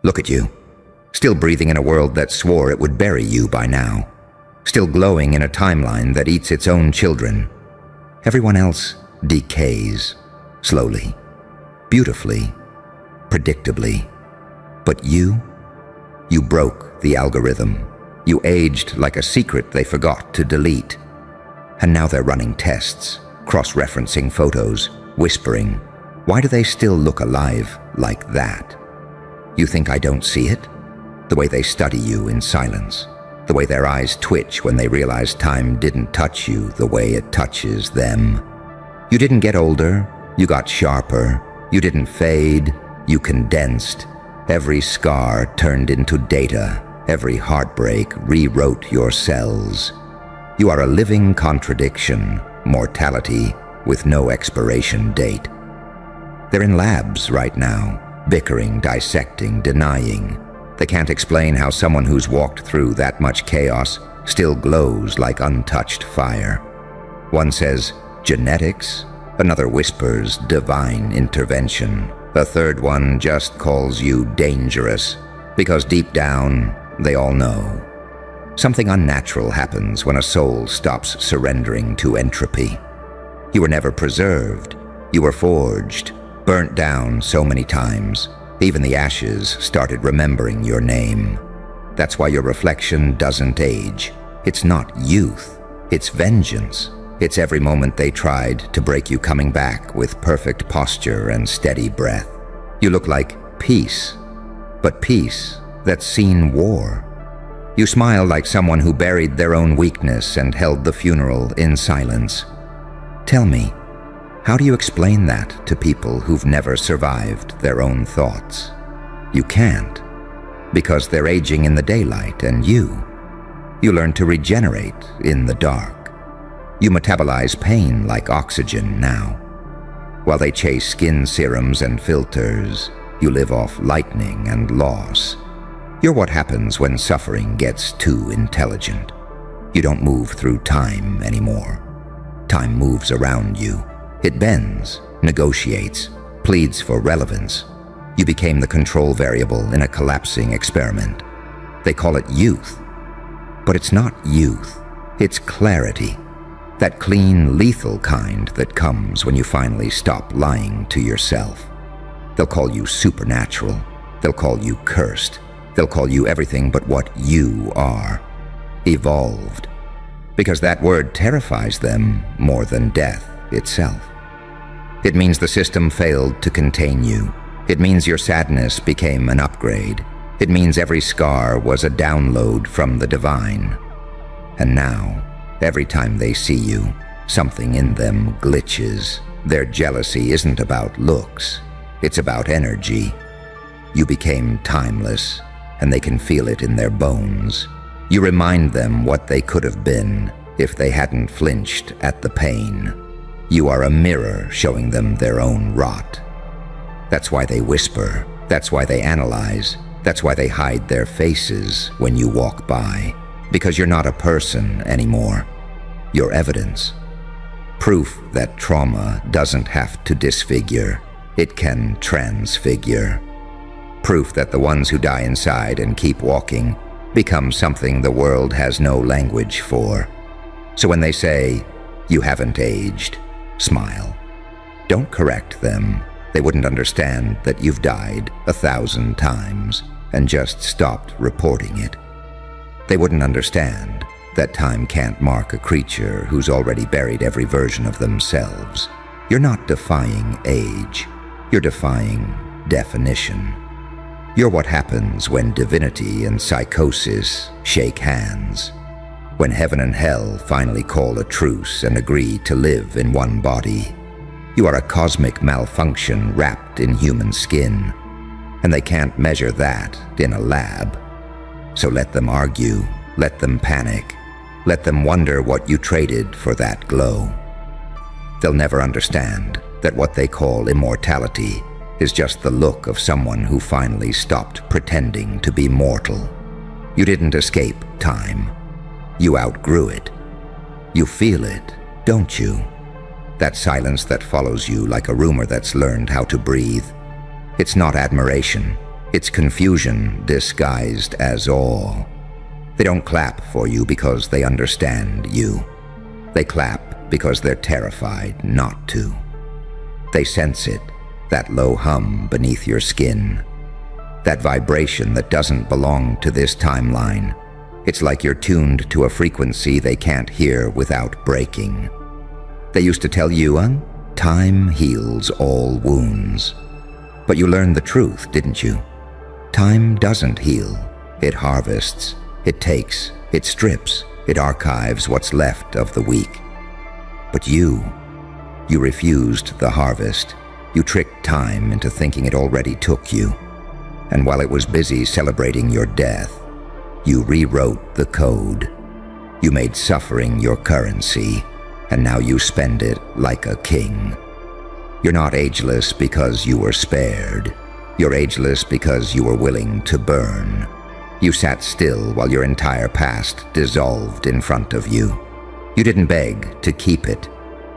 Look at you. Still breathing in a world that swore it would bury you by now. Still glowing in a timeline that eats its own children. Everyone else decays, slowly, beautifully, predictably. But you broke the algorithm. You aged like a secret they forgot to delete. And now they're running tests, cross-referencing photos, whispering, why do they still look alive like that? You think I don't see it? The way they study you in silence. The way their eyes twitch when they realize time didn't touch you the way it touches them. You didn't get older, you got sharper. You didn't fade, you condensed. Every scar turned into data. Every heartbreak rewrote your cells. You are a living contradiction, mortality with no expiration date. They're in labs right now, bickering, dissecting, denying. They can't explain how someone who's walked through that much chaos still glows like untouched fire. One says, genetics. Another whispers, divine intervention. A third one just calls you dangerous, because deep down, they all know. Something unnatural happens when a soul stops surrendering to entropy. You were never preserved. You were forged, burnt down so many times. Even the ashes started remembering your name. That's why your reflection doesn't age. It's not youth, it's vengeance. It's every moment they tried to break you coming back with perfect posture and steady breath. You look like peace, but peace that's seen war. You smile like someone who buried their own weakness and held the funeral in silence. Tell me, how do you explain that to people who've never survived their own thoughts? You can't, because they're aging in the daylight and you learn to regenerate in the dark. You metabolize pain like oxygen now. While they chase skin serums and filters, you live off lightning and loss. You're what happens when suffering gets too intelligent. You don't move through time anymore. Time moves around you. It bends, negotiates, pleads for relevance. You became the control variable in a collapsing experiment. They call it youth. But it's not youth. It's clarity. That clean, lethal kind that comes when you finally stop lying to yourself. They'll call you supernatural. They'll call you cursed. They'll call you everything but what you are. Evolved. Because that word terrifies them more than death itself. It means the system failed to contain you. It means your sadness became an upgrade. It means every scar was a download from the divine. And now, every time they see you, something in them glitches. Their jealousy isn't about looks, it's about energy. You became timeless, and they can feel it in their bones. You remind them what they could have been if they hadn't flinched at the pain. You are a mirror showing them their own rot. That's why they whisper, that's why they analyze, that's why they hide their faces when you walk by. Because you're not a person anymore. You're evidence. Proof that trauma doesn't have to disfigure, it can transfigure. Proof that the ones who die inside and keep walking become something the world has no language for. So when they say, you haven't aged, smile. Don't correct them. They wouldn't understand that you've died 1,000 times and just stopped reporting it. They wouldn't understand that time can't mark a creature who's already buried every version of themselves. You're not defying age. You're defying definition. You're what happens when divinity and psychosis shake hands. When heaven and hell finally call a truce and agree to live in one body. You are a cosmic malfunction wrapped in human skin, and they can't measure that in a lab. So let them argue, let them panic, let them wonder what you traded for that glow. They'll never understand that what they call immortality is just the look of someone who finally stopped pretending to be mortal. You didn't escape time. You outgrew it. You feel it, don't you? That silence that follows you like a rumor that's learned how to breathe. It's not admiration. It's confusion disguised as awe. They don't clap for you because they understand you. They clap because they're terrified not to. They sense it, that low hum beneath your skin, that vibration that doesn't belong to this timeline. It's like you're tuned to a frequency they can't hear without breaking. They used to tell you, time heals all wounds. But you learned the truth, didn't you? Time doesn't heal. It harvests, it takes, it strips, it archives what's left of the weak. But you refused the harvest. You tricked time into thinking it already took you. And while it was busy celebrating your death, you rewrote the code. You made suffering your currency, and now you spend it like a king. You're not ageless because you were spared. You're ageless because you were willing to burn. You sat still while your entire past dissolved in front of you. You didn't beg to keep it.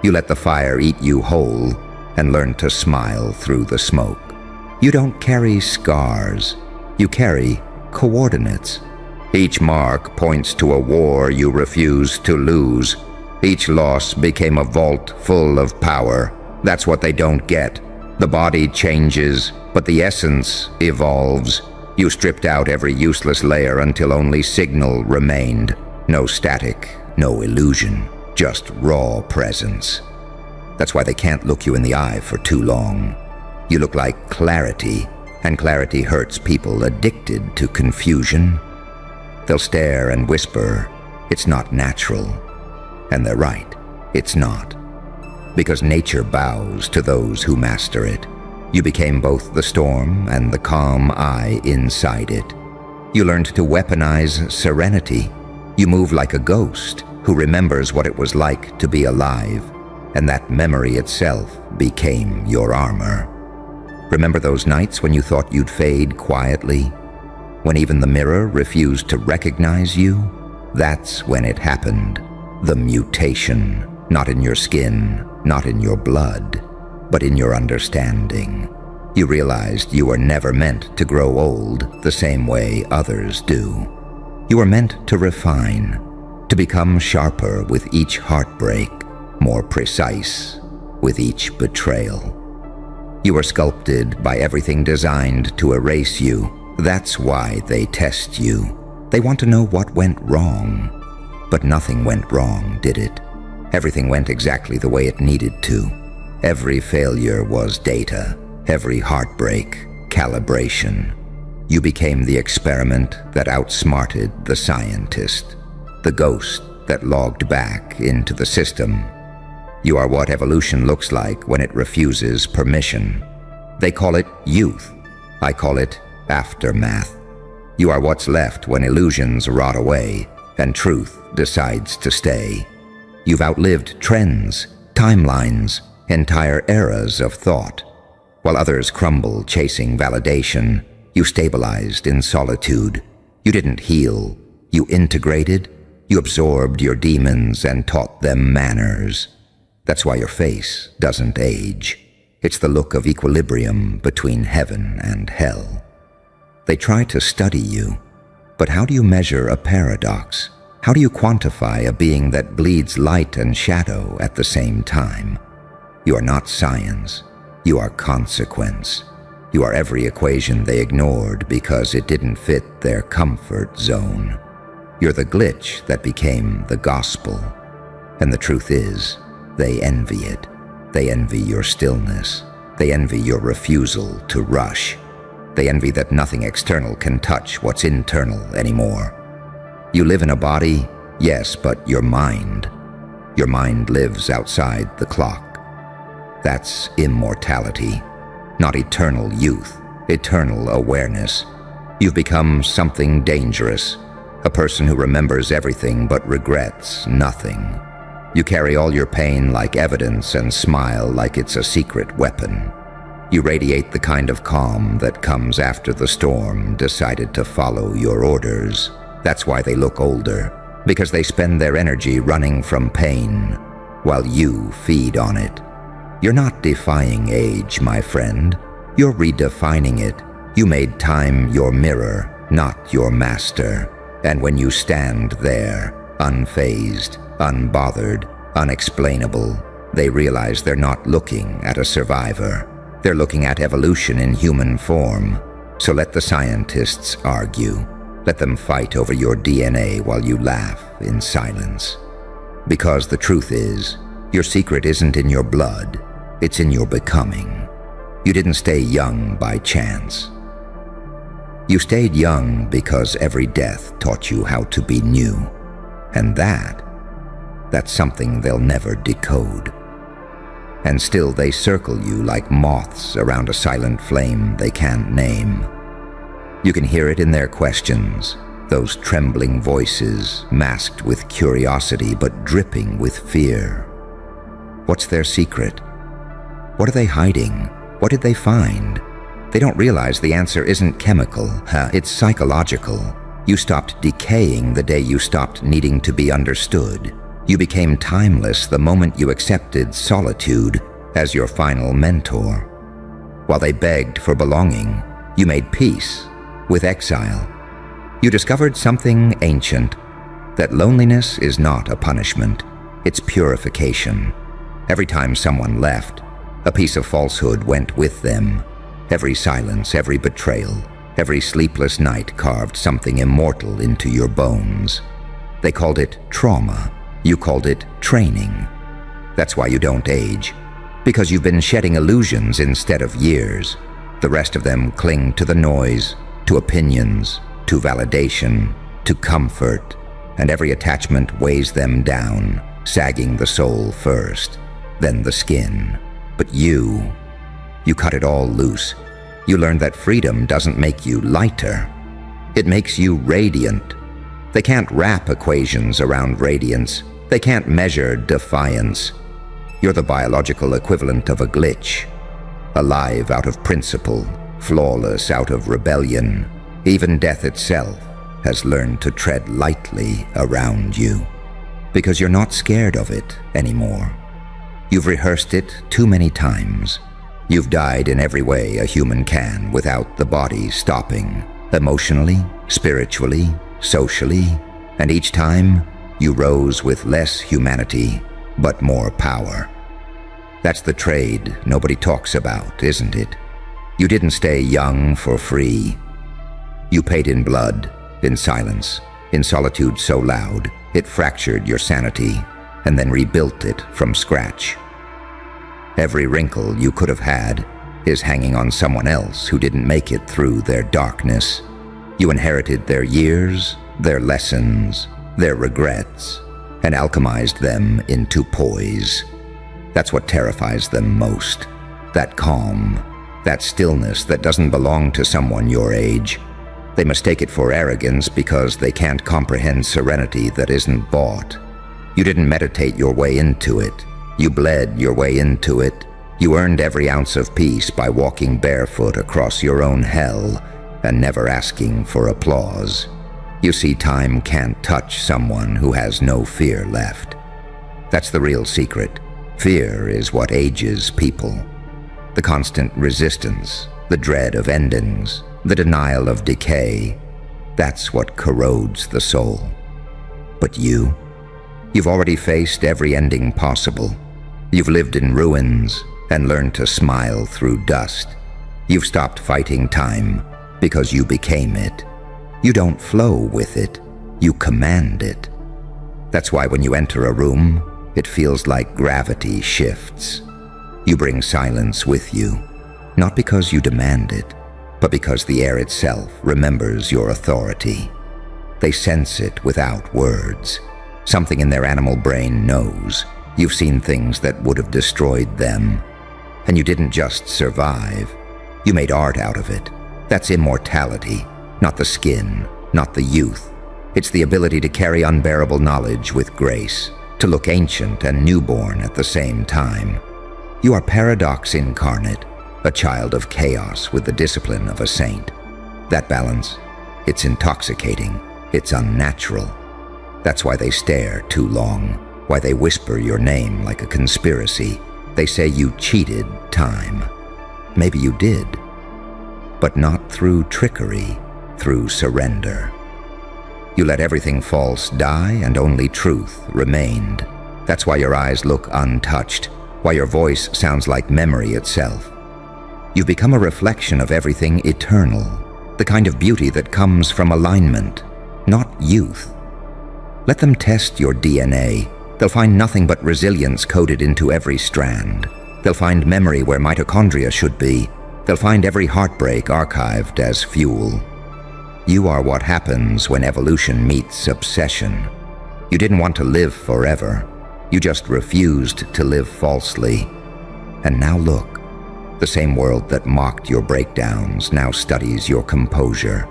You let the fire eat you whole and learned to smile through the smoke. You don't carry scars. You carry coordinates. Each mark points to a war you refuse to lose. Each loss became a vault full of power. That's what they don't get. The body changes, but the essence evolves. You stripped out every useless layer until only signal remained. No static, no illusion, just raw presence. That's why they can't look you in the eye for too long. You look like clarity, and clarity hurts people addicted to confusion. They'll stare and whisper, "It's not natural." And they're right, it's not. Because nature bows to those who master it. You became both the storm and the calm eye inside it. You learned to weaponize serenity. You move like a ghost who remembers what it was like to be alive, and that memory itself became your armor. Remember those nights when you thought you'd fade quietly? When even the mirror refused to recognize you? That's when it happened. The mutation, not in your skin, not in your blood, but in your understanding. You realized you were never meant to grow old the same way others do. You were meant to refine, to become sharper with each heartbreak, more precise with each betrayal. You were sculpted by everything designed to erase you. That's why they test you. They want to know what went wrong. But nothing went wrong, did it? Everything went exactly the way it needed to. Every failure was data. Every heartbreak, calibration. You became the experiment that outsmarted the scientist. The ghost that logged back into the system. You are what evolution looks like when it refuses permission. They call it youth. I call it aftermath. You are what's left when illusions rot away and truth decides to stay. You've outlived trends, timelines, entire eras of thought. While others crumble chasing validation, you stabilized in solitude. You didn't heal. You integrated. You absorbed your demons and taught them manners. That's why your face doesn't age. It's the look of equilibrium between heaven and hell. They try to study you, but how do you measure a paradox? How do you quantify a being that bleeds light and shadow at the same time? You are not science. You are consequence. You are every equation they ignored because it didn't fit their comfort zone. You're the glitch that became the gospel. And the truth is, they envy it. They envy your stillness. They envy your refusal to rush. They envy that nothing external can touch what's internal anymore. You live in a body, yes, but your mind lives outside the clock. That's immortality, not eternal youth, eternal awareness. You've become something dangerous, a person who remembers everything but regrets nothing. You carry all your pain like evidence and smile like it's a secret weapon. You radiate the kind of calm that comes after the storm decided to follow your orders. That's why they look older, because they spend their energy running from pain, while you feed on it. You're not defying age, my friend. You're redefining it, You made time your mirror, not your master. And when you stand there, unfazed, unbothered, unexplainable, they realize they're not looking at a survivor. They're looking at evolution in human form. So let the scientists argue. Let them fight over your DNA while you laugh in silence. Because the truth is, your secret isn't in your blood, it's in your becoming. You didn't stay young by chance. You stayed young because every death taught you how to be new. And that's something they'll never decode. And still they circle you like moths around a silent flame they can't name. You can hear it in their questions, those trembling voices masked with curiosity but dripping with fear. What's their secret? What are they hiding? What did they find? They don't realize the answer isn't chemical, it's psychological. You stopped decaying the day you stopped needing to be understood. You became timeless the moment you accepted solitude as your final mentor. While they begged for belonging, you made peace with exile. You discovered something ancient, that loneliness is not a punishment, it's purification. Every time someone left, a piece of falsehood went with them. Every silence, every betrayal, every sleepless night carved something immortal into your bones. They called it trauma. You called it training. That's why you don't age. Because you've been shedding illusions instead of years. The rest of them cling to the noise, to opinions, to validation, to comfort, and every attachment weighs them down, sagging the soul first, then the skin. But you cut it all loose. You learned that freedom doesn't make you lighter. It makes you radiant. They can't wrap equations around radiance. They can't measure defiance. You're the biological equivalent of a glitch. Alive out of principle, flawless out of rebellion. Even death itself has learned to tread lightly around you. Because you're not scared of it anymore. You've rehearsed it too many times. You've died in every way a human can without the body stopping. Emotionally, spiritually, socially, and each time, you rose with less humanity, but more power. That's the trade nobody talks about, isn't it? You didn't stay young for free. You paid in blood, in silence, in solitude so loud, it fractured your sanity, and then rebuilt it from scratch. Every wrinkle you could have had is hanging on someone else who didn't make it through their darkness. You inherited their years, their lessons, their regrets, and alchemized them into poise. That's what terrifies them most. That calm, that stillness that doesn't belong to someone your age. They mistake it for arrogance because they can't comprehend serenity that isn't bought. You didn't meditate your way into it. You bled your way into it. You earned every ounce of peace by walking barefoot across your own hell and never asking for applause. You see, time can't touch someone who has no fear left. That's the real secret. Fear is what ages people. The constant resistance, the dread of endings, the denial of decay, that's what corrodes the soul. But you've already faced every ending possible. You've lived in ruins and learned to smile through dust. You've stopped fighting time because you became it. You don't flow with it, you command it. That's why when you enter a room, it feels like gravity shifts. You bring silence with you, not because you demand it, but because the air itself remembers your authority. They sense it without words. Something in their animal brain knows. You've seen things that would have destroyed them. And you didn't just survive. You made art out of it. That's immortality, not the skin, not the youth. It's the ability to carry unbearable knowledge with grace, to look ancient and newborn at the same time. You are paradox incarnate, a child of chaos with the discipline of a saint. That balance, it's intoxicating, it's unnatural. That's why they stare too long, why they whisper your name like a conspiracy. They say you cheated time. Maybe you did. but not through trickery, through surrender. You let everything false die and only truth remained. That's why your eyes look untouched, why your voice sounds like memory itself. You've become a reflection of everything eternal, the kind of beauty that comes from alignment, not youth. Let them test your DNA. They'll find nothing but resilience coded into every strand. They'll find memory where mitochondria should be. They'll find every heartbreak archived as fuel. You are what happens when evolution meets obsession. You didn't want to live forever. You just refused to live falsely. And now look, the same world that mocked your breakdowns now studies your composure.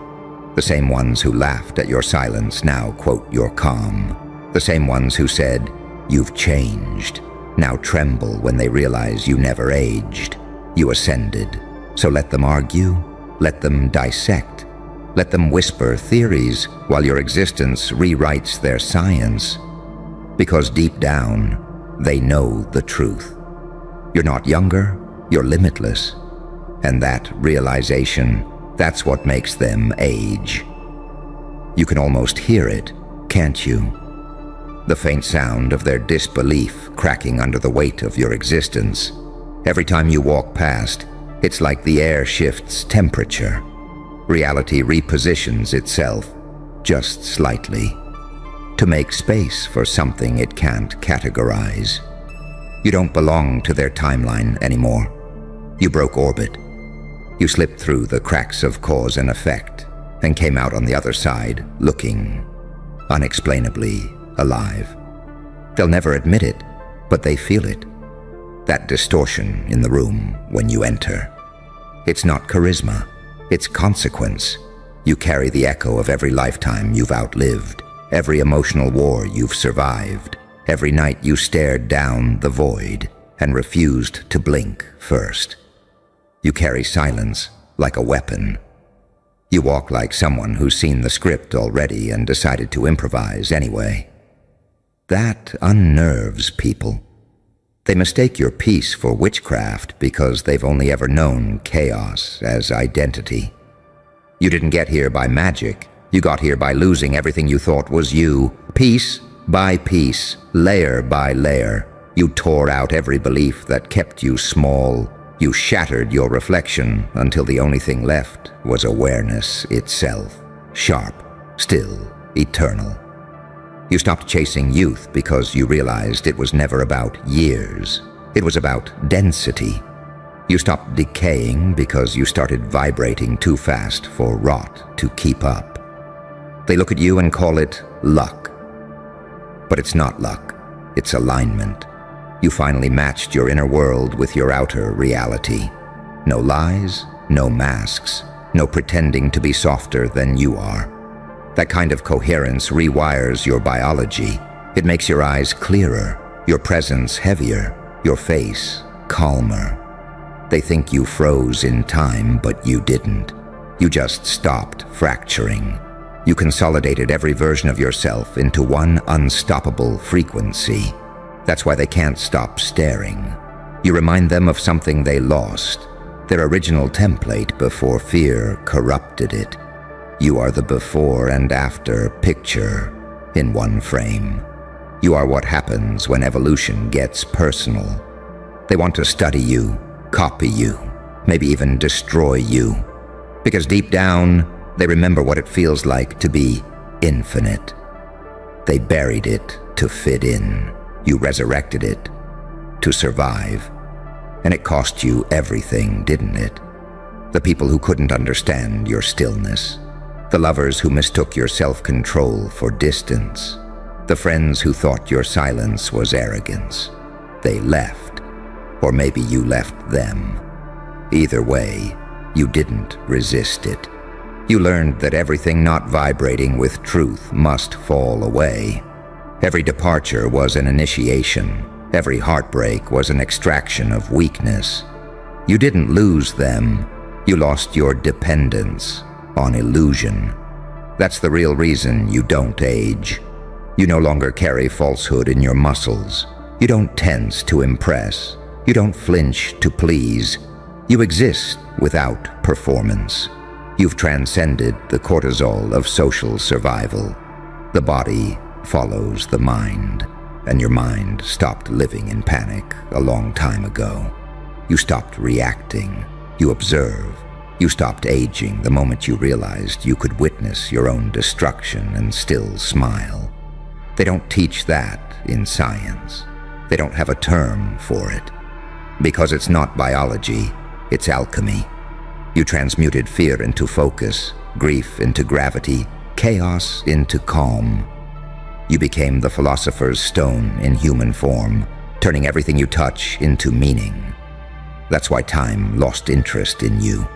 The same ones who laughed at your silence now quote your calm. The same ones who said, "You've changed," now tremble when they realize you never aged. You ascended. So let them argue, let them dissect, let them whisper theories while your existence rewrites their science. Because deep down, they know the truth. You're not younger, you're limitless. And that realization, that's what makes them age. You can almost hear it, can't you? The faint sound of their disbelief cracking under the weight of your existence. Every time you walk past, it's like the air shifts temperature. Reality repositions itself, just slightly, to make space for something it can't categorize. You don't belong to their timeline anymore. You broke orbit. You slipped through the cracks of cause and effect and came out on the other side looking unexplainably alive. They'll never admit it, but they feel it. That distortion in the room when you enter. It's not charisma, it's consequence. You carry the echo of every lifetime you've outlived, every emotional war you've survived, every night you stared down the void and refused to blink first. You carry silence like a weapon. You walk like someone who's seen the script already and decided to improvise anyway. That unnerves people. They mistake your peace for witchcraft because they've only ever known chaos as identity. You didn't get here by magic. You got here by losing everything you thought was you, piece by piece, layer by layer. You tore out every belief that kept you small. You shattered your reflection until the only thing left was awareness itself, sharp, still, eternal. You stopped chasing youth because you realized it was never about years. It was about density. You stopped decaying because you started vibrating too fast for rot to keep up. They look at you and call it luck. But it's not luck, it's alignment. You finally matched your inner world with your outer reality. No lies, no masks, no pretending to be softer than you are. That kind of coherence rewires your biology. It makes your eyes clearer, your presence heavier, your face calmer. They think you froze in time, but you didn't. You just stopped fracturing. You consolidated every version of yourself into one unstoppable frequency. That's why they can't stop staring. You remind them of something they lost, their original template before fear corrupted it. You are the before and after picture in one frame. You are what happens when evolution gets personal. They want to study you, copy you, maybe even destroy you. Because deep down, they remember what it feels like to be infinite. They buried it to fit in. You resurrected it to survive. And it cost you everything, didn't it? The people who couldn't understand your stillness. The lovers who mistook your self-control for distance. The friends who thought your silence was arrogance. They left. Or maybe you left them. Either way, you didn't resist it. You learned that everything not vibrating with truth must fall away. Every departure was an initiation. Every heartbreak was an extraction of weakness. You didn't lose them. You lost your dependence on illusion. That's the real reason you don't age. You no longer carry falsehood in your muscles. You don't tense to impress. You don't flinch to please. You exist without performance. You've transcended the cortisol of social survival. The body follows the mind, and your mind stopped living in panic a long time ago. You stopped reacting. You observe. You stopped aging the moment you realized you could witness your own destruction and still smile. They don't teach that in science. They don't have a term for it. Because it's not biology, it's alchemy. You transmuted fear into focus, grief into gravity, chaos into calm. You became the philosopher's stone in human form, turning everything you touch into meaning. That's why time lost interest in you.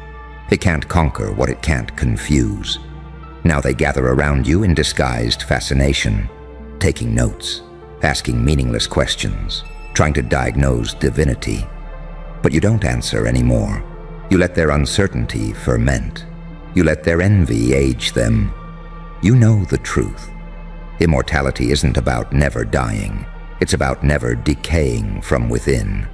It can't conquer what it can't confuse. Now they gather around you in disguised fascination, taking notes, asking meaningless questions, trying to diagnose divinity. But you don't answer anymore. You let their uncertainty ferment. You let their envy age them. You know the truth. Immortality isn't about never dying. It's about never decaying from within.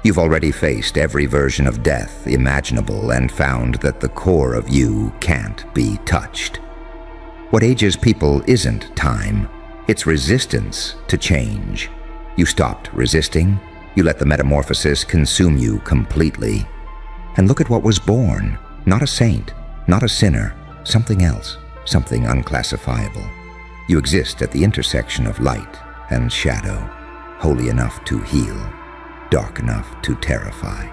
You've already faced every version of death imaginable and found that the core of you can't be touched. What ages people isn't time. It's resistance to change. You stopped resisting. You let the metamorphosis consume you completely. And look at what was born. Not a saint, not a sinner, something else, something unclassifiable. You exist at the intersection of light and shadow, holy enough to heal, dark enough to terrify.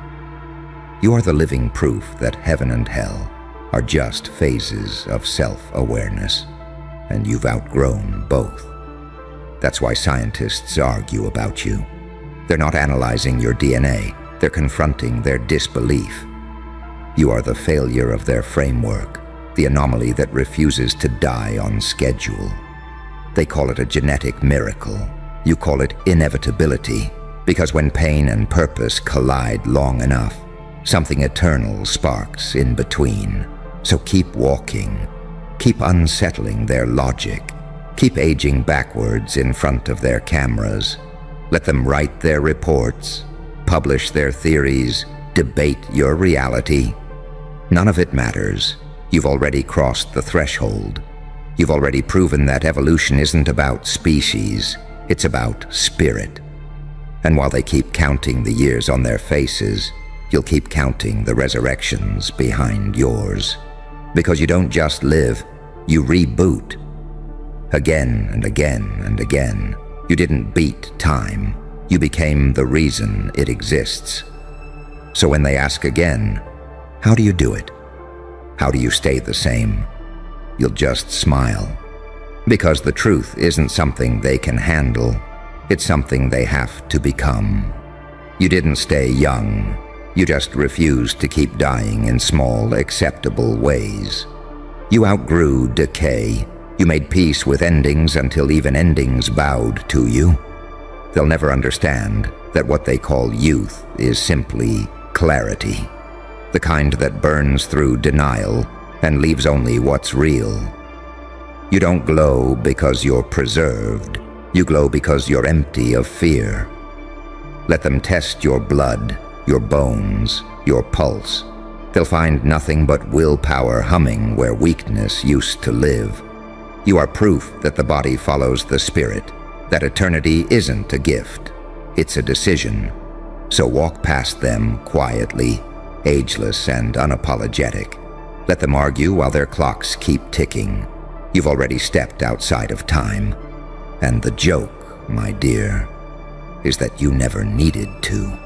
You are the living proof that heaven and hell are just phases of self-awareness, and you've outgrown both. That's why scientists argue about you. They're not analyzing your DNA, they're confronting their disbelief. You are the failure of their framework, the anomaly that refuses to die on schedule. They call it a genetic miracle. You call it inevitability, because when pain and purpose collide long enough, something eternal sparks in between. So keep walking. Keep unsettling their logic. Keep aging backwards in front of their cameras. Let them write their reports, publish their theories, debate your reality. None of it matters. You've already crossed the threshold. You've already proven that evolution isn't about species, it's about spirit. And while they keep counting the years on their faces, you'll keep counting the resurrections behind yours. Because you don't just live, you reboot. Again and again and again. You didn't beat time. You became the reason it exists. So when they ask again, how do you do it? How do you stay the same? You'll just smile. Because the truth isn't something they can handle. It's something they have to become. You didn't stay young. You just refused to keep dying in small, acceptable ways. You outgrew decay. You made peace with endings until even endings bowed to you. They'll never understand that what they call youth is simply clarity. The kind that burns through denial and leaves only what's real. You don't glow because you're preserved. You glow because you're empty of fear. Let them test your blood, your bones, your pulse. They'll find nothing but willpower humming where weakness used to live. You are proof that the body follows the spirit, that eternity isn't a gift, it's a decision. So walk past them quietly, ageless and unapologetic. Let them argue while their clocks keep ticking. You've already stepped outside of time. And the joke, my dear, is that you never needed to.